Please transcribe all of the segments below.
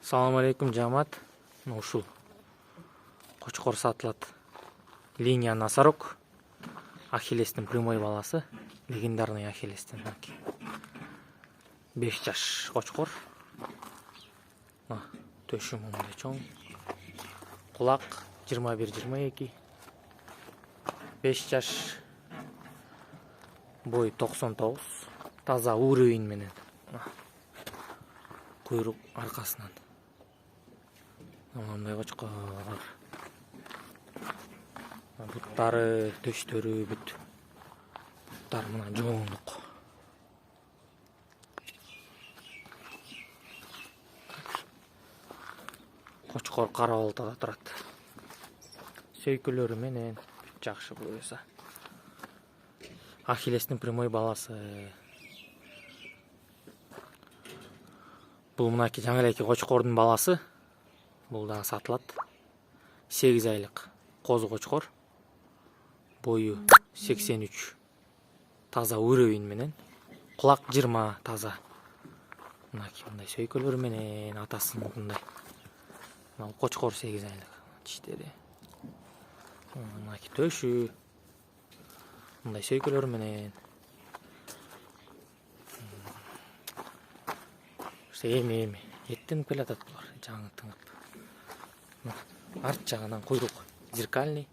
Assalamu alaikum жамаат. Ушул кочкор сатылат. Линия Носорог. Ахиллестин прямой баласы. Легендарный Ахиллестин. 5 жаш кочкор. Төшү мындай чоң. Кулак 21-22. 5 жаш. Бой 99. Таза уровень менен. Куйрук аркасынан. Мындай кочкор. Буттары, төштөрү бүт. Буттар мына жоңдук. Кочкор кара болтада турат. Сөйкөлөрү менен жакшы буюрса. Ахиллестин прямой баласы. Бул мынаки жаңы элеки кочкордун баласы. Бул да сатылат. 8 айлык козу кочкор. Бою 83. Таза уровень менен. Кулак 20 таза. Мынаки мындай сөйкөлөр менен атасын мындай. Мына кочкор 8 айлык. Тиштери. Мынаки төшү. Мындай сөйкөлөр менен. Эми еттен келатат булар. Жаңы тыңып. Арт жагынан куйрук зеркальный.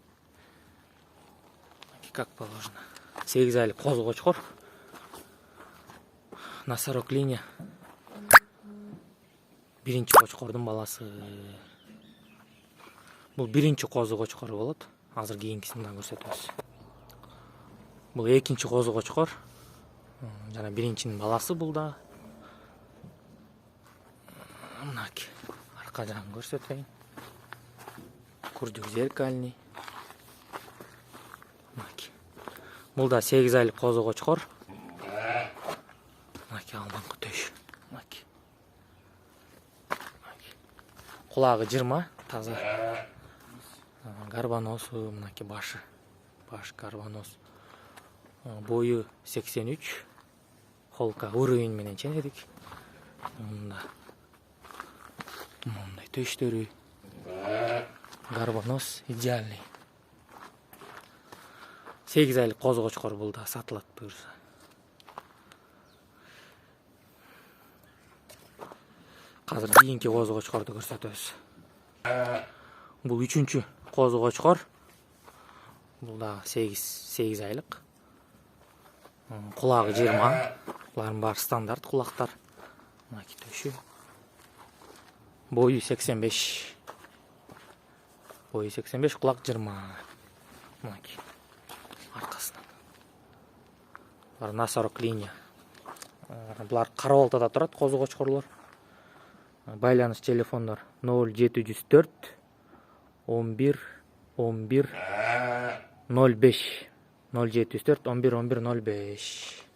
Как положено. 8 айлык козу кочкор. Носорог линия. Биринчи кочкордун баласы. Бул биринчи козу кочкор болот. Азыр кийинкисин да көрсөтөбүз. Бул экинчи козу кочкор. Жана биринчинин баласы бул да. Мынаки арка жагын көрсөтөйүн. Курдук зеркальный. Мынаки. Бул да 8 айлык козу кочкор. Мынаки алдыңкы төш. Мынаки. Кулагы 20 таза. Гарбаносу мынаки башы. Баш гарбанос. Бою 83. Холка уровень менен ченедик. Мындай төштөрү. Гарбанос идеальный. 8 айлык козу кочкор бул да сатылат буюрса. Азыр кийинки козу кочкорду көрсөтөбүз. Бул 3-чү козу кочкор. Бул да 8 айлык. Кулагы 20. Булардын баары стандарт кулактар. Мынаки төшү. Бою 85. Бою 85, кулак 20. Мынаки. Аркасынан. Булар Носорог линия. Булар кара болтада турат козу кочкорлор. Байланыш телефондор 0704 11 11 05. 0704 11 11 05.